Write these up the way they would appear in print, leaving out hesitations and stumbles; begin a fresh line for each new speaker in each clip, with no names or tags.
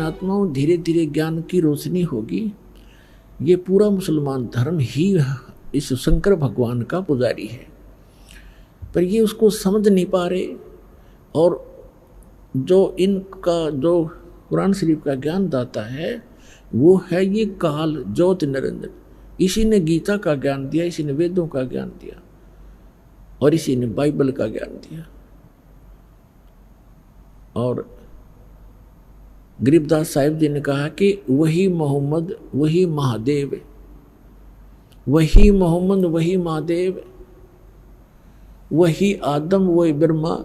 आत्माओं धीरे धीरे ज्ञान की रोशनी होगी। ये पूरा मुसलमान धर्म ही इस शंकर भगवान का पुजारी है, पर ये उसको समझ नहीं पा रहे। और जो इनका जो कुरान शरीफ का ज्ञान दाता है वो है ये काल ज्योति निरंजन। इसी ने गीता का ज्ञान दिया, इसी ने वेदों का ज्ञान दिया और इसी ने बाइबल का ज्ञान दिया। और गरीबदास साहिब जी ने कहा कि वही मोहम्मद वही महादेव, वही मोहम्मद वही महादेव, वही आदम वही ब्रह्मा,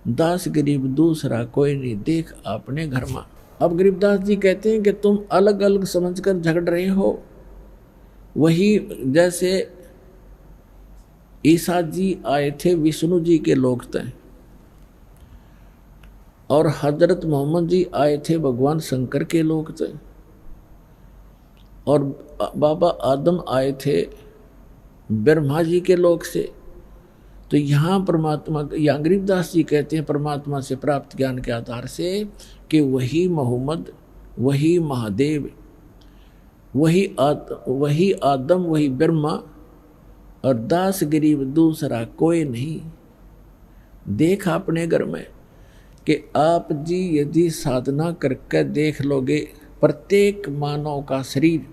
दास गरीब दूसरा कोई नहीं देख अपने घर में। अब गरीबदास जी कहते हैं कि तुम अलग अलग समझकर झगड़ रहे हो। वही जैसे ईसा जी आए थे विष्णु जी के लोक तय, और हजरत मोहम्मद जी आए थे भगवान शंकर के लोक तय, और बाबा आदम आए थे ब्रह्मा जी के लोक से। तो यहाँ परमात्मा, यहाँ गरीबदास जी कहते हैं परमात्मा से प्राप्त ज्ञान के आधार से कि वही मोहम्मद वही महादेव, वही आदम वही ब्रह्मा, और दास गरीब दूसरा कोई नहीं देख अपने घर में। कि आप जी यदि साधना करके देख लोगे, प्रत्येक मानव का शरीर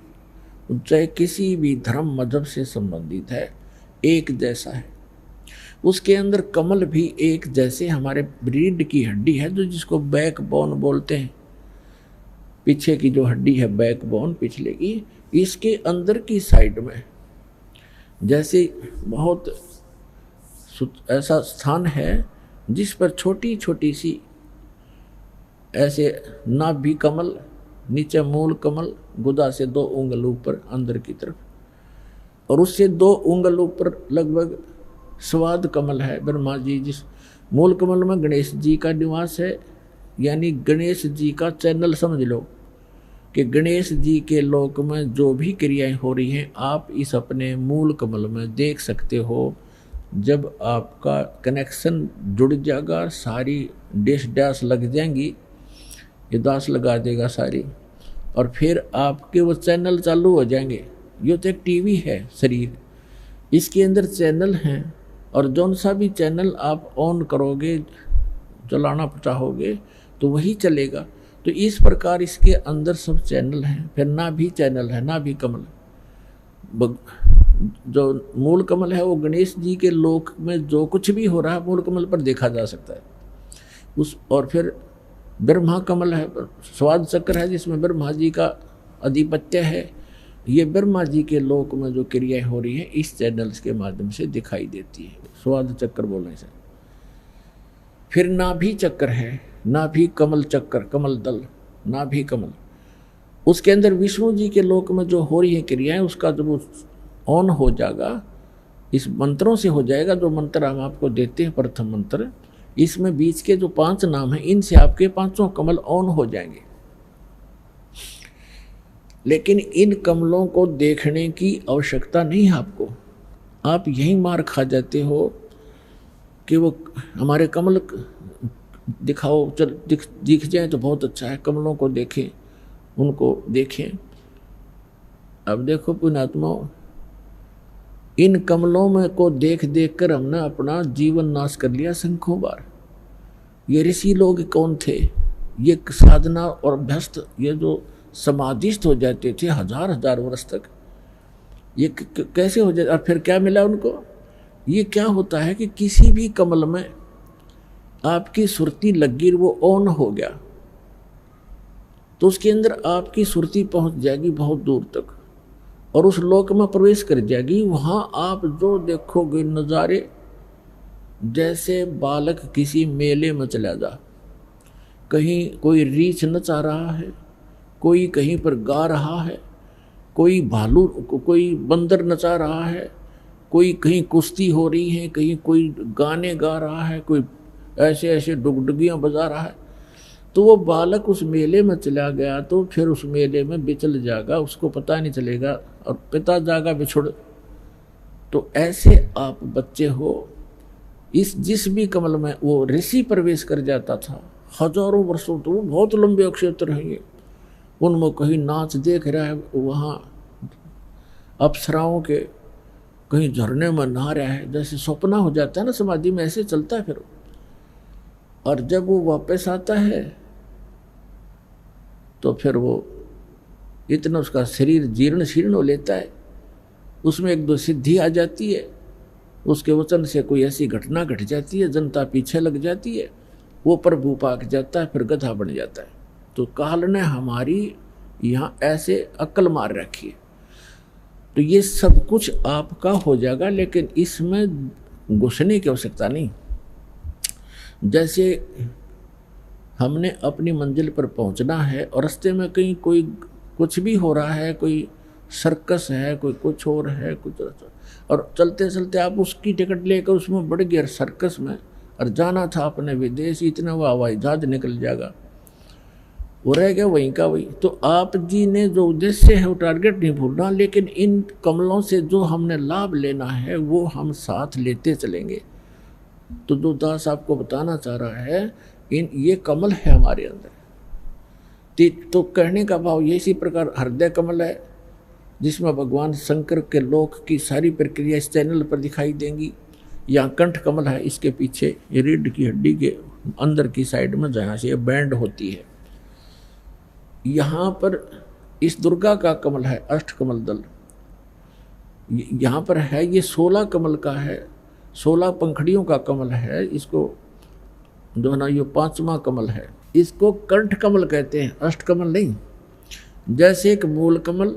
चाहे किसी भी धर्म मजहब से संबंधित है एक जैसा है। उसके अंदर कमल भी एक जैसे हमारे रीढ़ की हड्डी है, जो जिसको बैक बोन बोलते हैं, पीछे की जो हड्डी है बैक बोन पिछले की, इसके अंदर की साइड में जैसे बहुत ऐसा स्थान है जिस पर छोटी छोटी सी ऐसे नाभि कमल, नीचे मूल कमल, गुदा से 2 उंगल ऊपर अंदर की तरफ, और उससे 2 उंगल ऊपर लगभग स्वाद कमल है ब्रह्मा जी। जिस मूल कमल में गणेश जी का निवास है, यानी गणेश जी का चैनल समझ लो कि गणेश जी के लोक में जो भी क्रियाएं हो रही हैं आप इस अपने मूल कमल में देख सकते हो। जब आपका कनेक्शन जुड़ जाएगा, सारी डैश डैश लग जाएंगी, ये दास लगा देगा सारी, और फिर आपके वो चैनल चालू हो जाएंगे। ये तो एक टीवी है शरीर, इसके अंदर चैनल हैं, और जौन सा भी चैनल आप ऑन करोगे, चलाना चाहोगे तो वही चलेगा। तो इस प्रकार इसके अंदर सब चैनल हैं। फिर ना भी चैनल है, ना भी कमल। जो मूल कमल है वो गणेश जी के लोक में जो कुछ भी हो रहा है मूल कमल पर देखा जा सकता है उस। और फिर ब्रह्मा कमल है, स्वाद चक्र है जिसमें ब्रह्मा जी का आधिपत्य है। ये ब्रह्मा जी के लोक में जो क्रियाएं हो रही हैं इस चैनल्स के माध्यम से दिखाई देती है, स्वाद चक्र बोलने से। फिर नाभि चक्र है, नाभि कमल चक्र, कमल दल, नाभि कमल, उसके अंदर विष्णु जी के लोक में जो हो रही है क्रियाएं, उसका जब ऑन हो जाएगा, इस मंत्रों से हो जाएगा। जो मंत्र हम आपको देते हैं प्रथम मंत्र, इसमें बीच के जो 5 नाम हैं इनसे आपके 5 कमल ऑन हो जाएंगे। लेकिन इन कमलों को देखने की आवश्यकता नहीं है आपको। आप यही मार खा जाते हो कि वो हमारे कमल दिखाओ, चल दिख जाए तो बहुत अच्छा है, कमलों को देखें, उनको देखें। अब देखो पुण्यात्माओं, इन कमलों में को देख देख कर हमने अपना जीवन नाश कर लिया संख्यों बार। ये ऋषि लोग कौन थे? ये साधना और अभ्यस्त, ये जो समाधिस्थ हो जाते थे 1000 वर्ष तक, ये कैसे हो जाते? और फिर क्या मिला उनको? ये क्या होता है कि किसी भी कमल में आपकी सुरती लगी, वो ऑन हो गया तो उसके अंदर आपकी सुरती पहुंच जाएगी बहुत दूर तक, और उस लोक में प्रवेश कर जाएगी। वहाँ आप जो देखोगे नज़ारे, जैसे बालक किसी मेले में चला जा, कहीं कोई रीछ नचा रहा है, कोई कहीं पर गा रहा है, कोई भालू, कोई बंदर नचा रहा है, कोई कहीं कुश्ती हो रही है, कहीं कोई गाने गा रहा है, कोई ऐसे ऐसे डुगडुगियाँ बजा रहा है। तो वो बालक उस मेले में चला गया तो फिर उस मेले में बिचल जाएगा, उसको पता नहीं चलेगा, और पिता जागा बिछुड़। तो ऐसे आप बच्चे हो, इस जिस भी कमल में वो ऋषि प्रवेश कर जाता था, हजारों वर्षों, तो वो बहुत लंबे अक्षेत्र हैं ये। उनमें कहीं नाच देख रहा है, वहाँ अप्सराओं के, कहीं झरने में नहा रहा है, जैसे सपना हो जाता है ना समाधि में, ऐसे चलता है फिर। और जब वो वापस आता है तो फिर वो इतना उसका शरीर जीर्ण शीर्ण हो लेता है, उसमें एक दो सिद्धि आ जाती है, उसके वचन से कोई ऐसी घटना घट जाती है, जनता पीछे लग जाती है, वो प्रभु पाक जाता है, फिर गधा बन जाता है। तो काल ने हमारी यहाँ ऐसे अक्ल मार रखी है। तो ये सब कुछ आपका हो जाएगा, लेकिन इसमें घुसने की आवश्यकता नहीं। जैसे हमने अपनी मंजिल पर पहुंचना है और रास्ते में कहीं कोई कुछ भी हो रहा है, कोई सर्कस है, कोई कुछ और है, कुछ, और चलते चलते आप उसकी टिकट लेकर उसमें बढ़ गए सर्कस में, और जाना था अपने विदेश, इतना वो हवाई जहाज निकल जाएगा, वो रह गया वहीं का वहीं। तो आप जी ने जो उद्देश्य है वो टारगेट नहीं भूलना, लेकिन इन कमलों से जो हमने लाभ लेना है वो हम साथ लेते चलेंगे। तो जो दास आपको बताना चाह रहा है, ये कमल है हमारे अंदर। तो कहने का भाव ये इसी प्रकार हृदय कमल है, जिसमें भगवान शंकर के लोक की सारी प्रक्रिया इस चैनल पर दिखाई देंगी। यहाँ कंठ कमल है, इसके पीछे ये रीढ़ की हड्डी के अंदर की साइड में जहाँ से ये बैंड होती है, यहाँ पर इस दुर्गा का कमल है, अष्ट कमल दल यहाँ पर है, ये 16 कमल का है, 16 पंखड़ियों का कमल है। इसको जो है ना, ये 5वां कमल है, इसको कंठ कमल कहते हैं, अष्ट कमल नहीं। जैसे एक मूल कमल,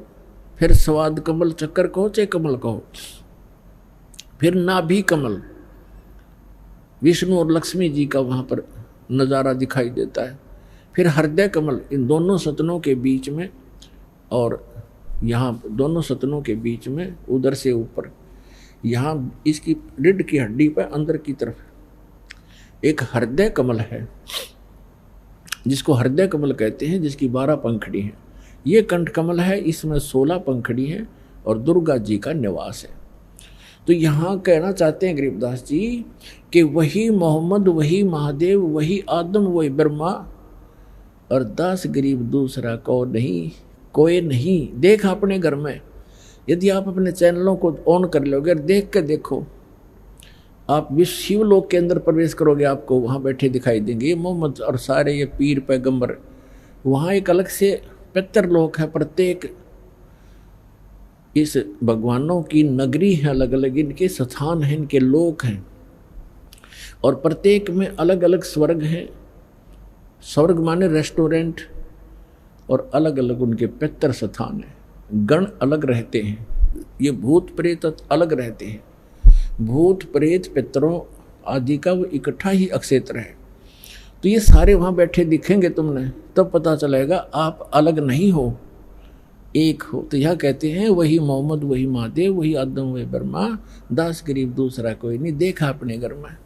फिर स्वाद कमल, चक्कर कहो चाहे कमल कहो, फिर नाभि कमल, विष्णु और लक्ष्मी जी का वहाँ पर नज़ारा दिखाई देता है। फिर हृदय कमल, इन दोनों सतनों के बीच में, और यहाँ दोनों सतनों के बीच में उधर से ऊपर, यहाँ इसकी रीढ़ की हड्डी पर अंदर की तरफ एक हृदय कमल है, जिसको हृदय कमल कहते हैं, जिसकी 12 पंखड़ी हैं। ये कंठ कमल है, इसमें 16 पंखड़ी हैं और दुर्गा जी का निवास है। तो यहाँ कहना चाहते हैं गरीबदास जी कि वही मोहम्मद, वही महादेव, वही आदम, वही ब्रह्मा, और दास गरीब दूसरा कोई नहीं। देख अपने घर में, यदि आप अपने चैनलों को ऑन कर लोगे और देख कर देखो, आप विश्व शिवलोक के अंदर प्रवेश करोगे, आपको वहाँ बैठे दिखाई देंगे ये मोहम्मद और सारे ये पीर पैगंबर। वहाँ एक अलग से पितरलोक है, प्रत्येक इस भगवानों की नगरी है, अलग अलग इनके स्थान हैं, इनके लोक हैं, और प्रत्येक में अलग अलग स्वर्ग हैं। स्वर्ग माने रेस्टोरेंट, और अलग अलग उनके पितर स्थान हैं। गण अलग रहते हैं, ये भूत प्रेत अलग रहते हैं। भूत प्रेत पितरों आदि का वो इकट्ठा ही अक्षेत्र है। तो ये सारे वहाँ बैठे दिखेंगे तुमने, तब पता चलेगा आप अलग नहीं हो, एक हो। तो यह कहते हैं वही मोहम्मद, वही महादेव, वही आदम, वही ब्रह्मा, दास गरीब दूसरा कोई नहीं। देखा अपने घर में।